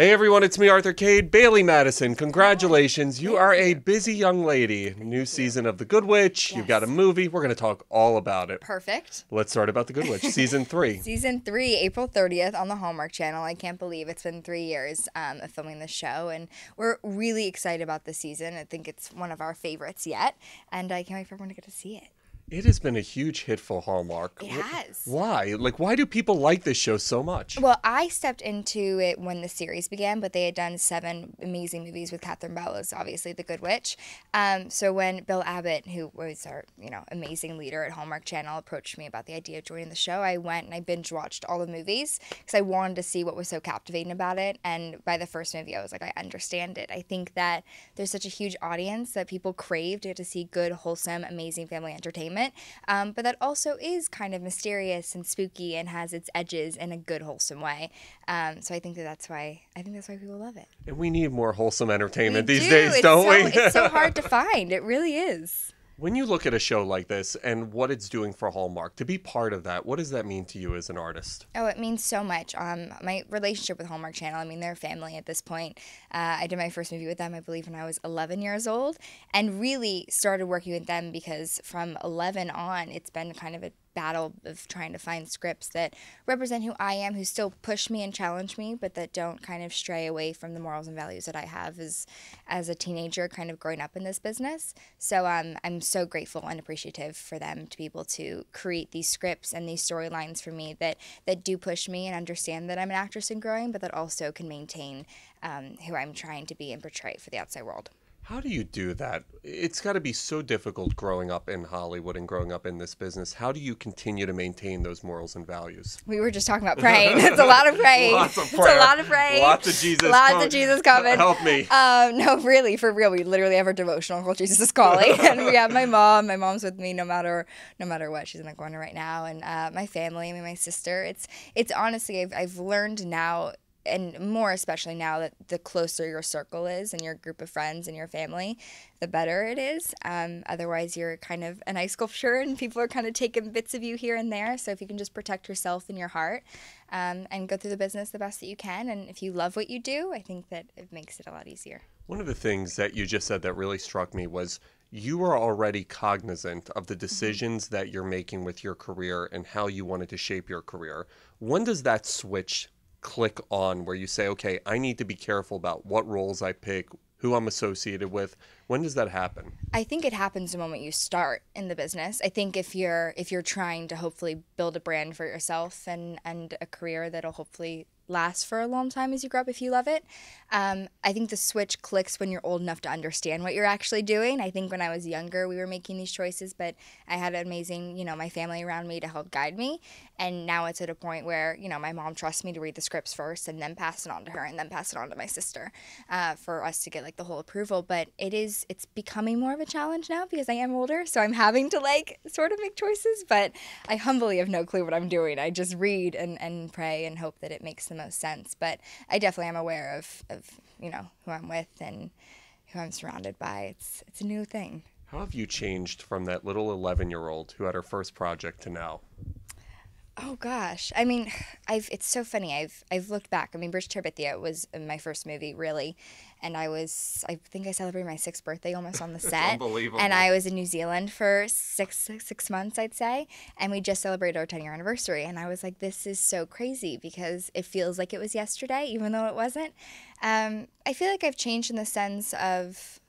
Hey everyone, it's me, Arthur Kade. Bailee Madison, congratulations. You are a busy young lady. New season of The Good Witch. Yes. You've got a movie. We're going to talk all about it. Perfect. Let's start about The Good Witch, season 3. Season 3, April 30th on the Hallmark Channel. I can't believe it's been 3 years of filming this show, and we're really excited about this season. I think it's one of our favorites yet, and I can't wait for everyone to get to see it. It has been a huge hit for Hallmark. It has. Why? Why do people like this show so much? Well, I stepped into it when the series began, but they had done 7 amazing movies with Catherine Bellows, obviously The Good Witch. So when Bill Abbott, who was our amazing leader at Hallmark Channel, approached me about the idea of joining the show, I went and I binge watched all the movies because I wanted to see what was so captivating about it. And by the first movie, I was like, I understand it. I think that there's such a huge audience that people crave to get to see good, wholesome, amazing family entertainment. But that also is kind of mysterious and spooky and has its edges in a good, wholesome way. So I think that's why people love it. And we need more wholesome entertainment these days, don't we? It's so hard to find. It really is. When you look at a show like this and what it's doing for Hallmark, to be part of that, what does that mean to you as an artist? Oh, it means so much. My relationship with Hallmark Channel, they're family at this point. I did my first movie with them, I believe, when I was 11 years old, and really started working with them because from 11 on, it's been kind of a battle of trying to find scripts that represent who I am, who still push me and challenge me, but that don't kind of stray away from the morals and values that I have as a teenager kind of growing up in this business. So I'm so grateful and appreciative for them to be able to create these scripts and these storylines for me that do push me and understand that I'm an actress and growing, but that also can maintain who I'm trying to be and portray for the outside world. How do you do that? It's got to be so difficult growing up in Hollywood and growing up in this business. How do you continue to maintain those morals and values? We were just talking about praying. It's a lot of praying. Lots of prayer. It's a lot of praying. Lots of Jesus. Lots of Jesus coming. Help me. No, really, for real. We literally have our devotional called Jesus is Calling, and we have my mom. My mom's with me no matter what. She's in the corner right now, and my family, my sister. It's honestly, I've learned now. And more especially now that the closer your circle is and your group of friends and your family, the better it is. Otherwise, you're kind of an ice sculpture and people are kind of taking bits of you here and there. So if you can just protect yourself and your heart and go through the business the best that you can, and if you love what you do, I think that it makes it a lot easier. One of the things that you just said that really struck me was you are already cognizant of the decisions that you're making with your career and how you wanted to shape your career. When does that switch click on where you say, okay, I need to be careful about what roles I pick, who I'm associated with? When does that happen? I think it happens the moment you start in the business. I think if you're trying to hopefully build a brand for yourself and a career that'll hopefully last for a long time as you grow up if you love it, I think the switch clicks when you're old enough to understand what you're actually doing. I think when I was younger, we were making these choices, but I had an amazing, my family around me to help guide me. And now it's at a point where, my mom trusts me to read the scripts first and then pass it on to her and then pass it on to my sister for us to get the whole approval. But it's becoming more of a challenge now because I am older, so I'm having to sort of make choices, but I humbly have no clue what I'm doing. I just read and pray and hope that it makes the most sense. But I definitely am aware of who I'm with and who I'm surrounded by. It's a new thing. How have you changed from that little 11-year-old who had her first project to now? Oh gosh, it's so funny. I've looked back. Bridge to Terabithia was my first movie, really, and I think I celebrated my 6th birthday almost on the set. Unbelievable. And I was in New Zealand for six months, I'd say, and we just celebrated our 10-year anniversary. And I was like, this is so crazy because it feels like it was yesterday, even though it wasn't. I feel like I've changed in the sense of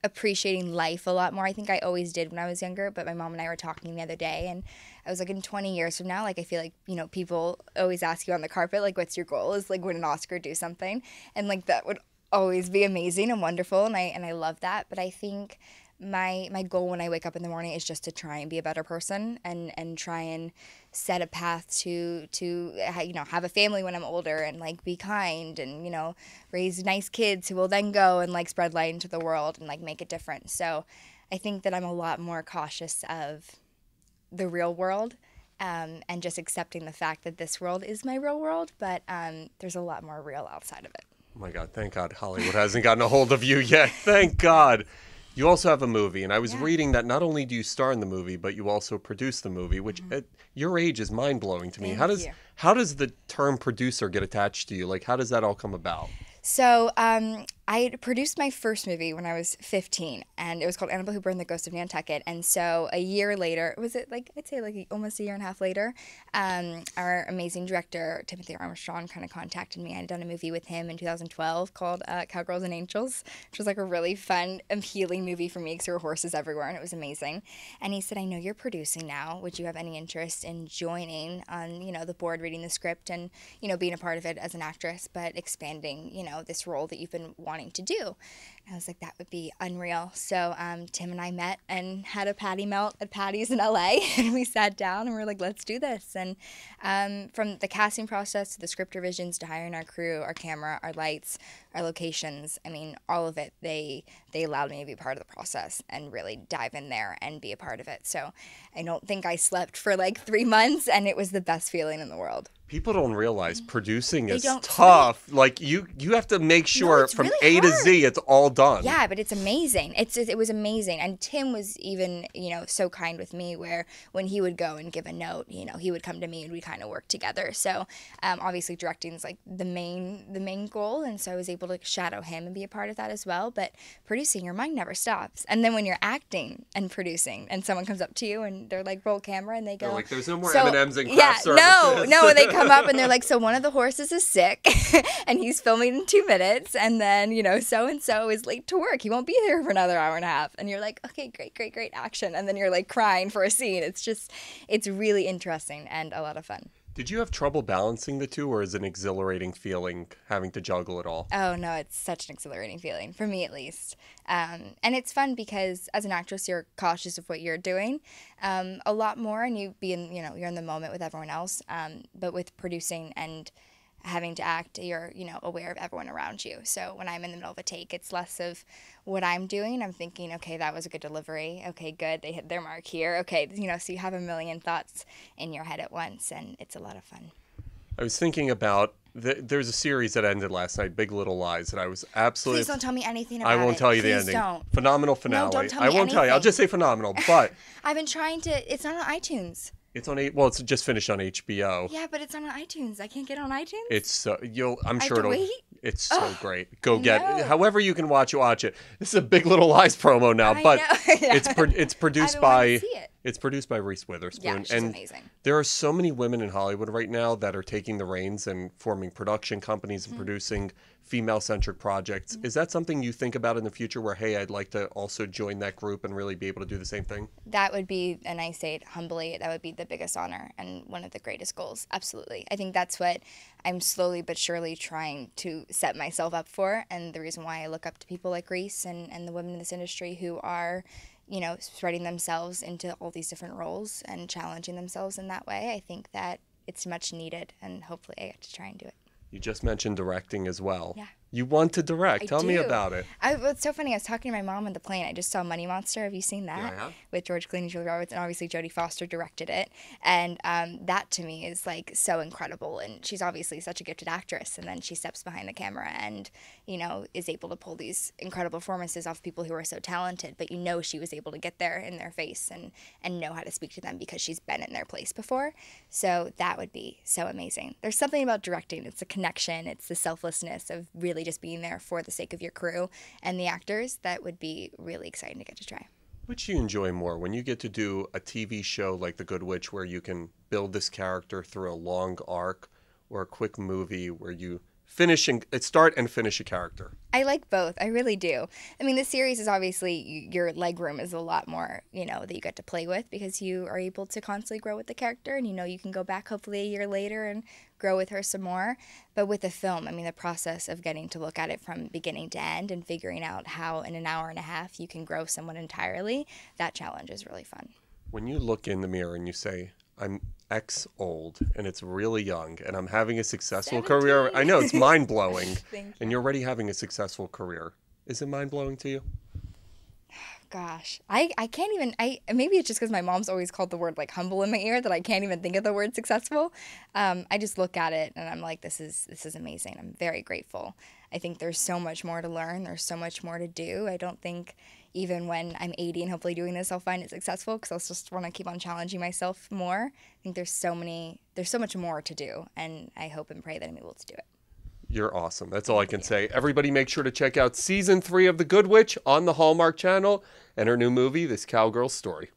appreciating life a lot more. I think I always did when I was younger, but my mom and I were talking the other day, and I was like, in 20 years from now, I feel like, people always ask you on the carpet, what's your goal? Is win an Oscar, do something. And that would always be amazing and wonderful, and I love that. But I think my goal when I wake up in the morning is just to try and be a better person and try and set a path to have a family when I'm older and be kind and raise nice kids who will then go and spread light into the world and make a difference. So I think that I'm a lot more cautious of the real world and just accepting the fact that this world is my real world, but there's a lot more real outside of it. Oh my God, thank God Hollywood hasn't gotten a hold of you yet. Thank God. You also have a movie, and I was reading that not only do you star in the movie, but you also produce the movie, which at your age is mind-blowing to me. Thank you. How does the term producer get attached to you? Like, how does that all come about? So I produced my first movie when I was 15, and it was called Annabelle Who Burned the Ghost of Nantucket. And so a year later, was it like, I'd say like almost a year and a half later, our amazing director, Timothy Armstrong, kind of contacted me. I had done a movie with him in 2012 called Cowgirls and Angels, which was like a really fun and healing movie for me because there were horses everywhere, and it was amazing. And he said, I know you're producing now. Would you have any interest in joining on, the board, reading the script and, being a part of it as an actress, but expanding, this role that you've been wanting to do? And I was like, that would be unreal. So Tim and I met and had a patty melt at Patty's in LA, and we sat down and we were like, let's do this. And from the casting process to the script revisions to hiring our crew, our camera, our lights, our locations, I mean, all of it, they allowed me to be part of the process and really dive in there and be a part of it. So I don't think I slept for like 3 months, and it was the best feeling in the world. People don't realize producing is don't tough. Like you have to make sure it's from really A to hard. Z it's all done. Yeah, but it's amazing. It was amazing. And Tim was even, so kind with me where when he would go and give a note, he would come to me and we kind of work together. So obviously directing is like the main goal. And so I was able to shadow him and be a part of that as well. But producing, your mind never stops. And then when you're acting and producing and someone comes up to you and they're like, roll camera, and they go, They're like, there's no more so, M&Ms and yeah, craft services. no, they come up and they're like, so one of the horses is sick and he's filming in 2 minutes, and then so-and-so is late to work, he won't be here for another hour and a half, and you're like, okay, great action, and then you're like crying for a scene. It's really interesting and a lot of fun. Did you have trouble balancing the two, or is it an exhilarating feeling having to juggle it all? Oh no, it's such an exhilarating feeling, for me at least. And it's fun because as an actress, you're cautious of what you're doing a lot more, and you're in the moment with everyone else. But with producing and having to act, you're aware of everyone around you. So when I'm in the middle of a take, it's less of what I'm doing. I'm thinking, okay, that was a good delivery. Okay, good, they hit their mark here. Okay, so you have a million thoughts in your head at once, and it's a lot of fun. I was thinking about there's a series that ended last night, Big Little Lies, and I was absolutely. Please don't tell me anything about it. I won't tell you the Please ending. Don't. Phenomenal finale. No, don't tell me I won't tell you. I'll anything. just say phenomenal. But I've been trying to. It's not on iTunes. it's on it's just finished on HBO. Yeah, but it's not on iTunes. I can't get it on iTunes. It's I'm I sure have to it'll. wait? It's so great. Go No. however you can watch it. This is a Big Little Lies promo now, I but know. Yeah. it's produced I've been wanting by to see it. it's produced by Reese Witherspoon, Yeah, she's and amazing. there are so many women in Hollywood right now that are taking the reins and forming production companies and producing female-centric projects. Is that something you think about in the future where, hey, I'd like to also join that group and really be able to do the same thing? That would be, and I say it humbly, that would be the biggest honor and one of the greatest goals. Absolutely. I think that's what I'm slowly but surely trying to set myself up for, and the reason why I look up to people like Reese and the women in this industry who are spreading themselves into all these different roles and challenging themselves in that way. I think that it's much needed, and hopefully I get to try and do it. You just mentioned directing as well. Yeah. You want to direct. Tell me do. about it. It's so funny. I was talking to my mom on the plane. I just saw Money Monster. Have you seen that? Yeah, I have. With George Clooney, Julia Roberts, and obviously Jodie Foster directed it. And that to me is like so incredible. And she's obviously such a gifted actress. And then she steps behind the camera and, is able to pull these incredible performances off people who are so talented. But she was able to get there in their face and know how to speak to them because she's been in their place before. So that would be so amazing. There's something about directing. It's a connection. It's the selflessness of really just being there for the sake of your crew and the actors. That would be really exciting to get to try. Which do you enjoy more, when you get to do a TV show like The Good Witch where you can build this character through a long arc, or a quick movie where you start and finish a character? I like both. I really do. I mean, the series is obviously, your leg room is a lot more, that you get to play with because you are able to constantly grow with the character, and you can go back hopefully a year later and grow with her some more. But with the film, I mean, the process of getting to look at it from beginning to end and figuring out how in an hour and a half you can grow someone entirely, that challenge is really fun. When you look in the mirror and you say, I'm X old and it's really young and I'm having a successful 17. career. I know, it's mind-blowing. Thank you. And you're already having a successful career. Is it mind-blowing to you? Gosh, I can't even, maybe it's just because my mom's always called the word like humble in my ear that I can't even think of the word successful. I just look at it and I'm like, this is amazing. I'm very grateful. I think there's so much more to learn. There's so much more to do. I don't think, even when I'm 80 and hopefully doing this, I'll find it successful because I'll just want to keep on challenging myself more. I think there's so much more to do, and I hope and pray that I'm able to do it. You're awesome. That's all I can say. Everybody make sure to check out season 3 of The Good Witch on the Hallmark Channel and her new movie, This Cowgirl Story.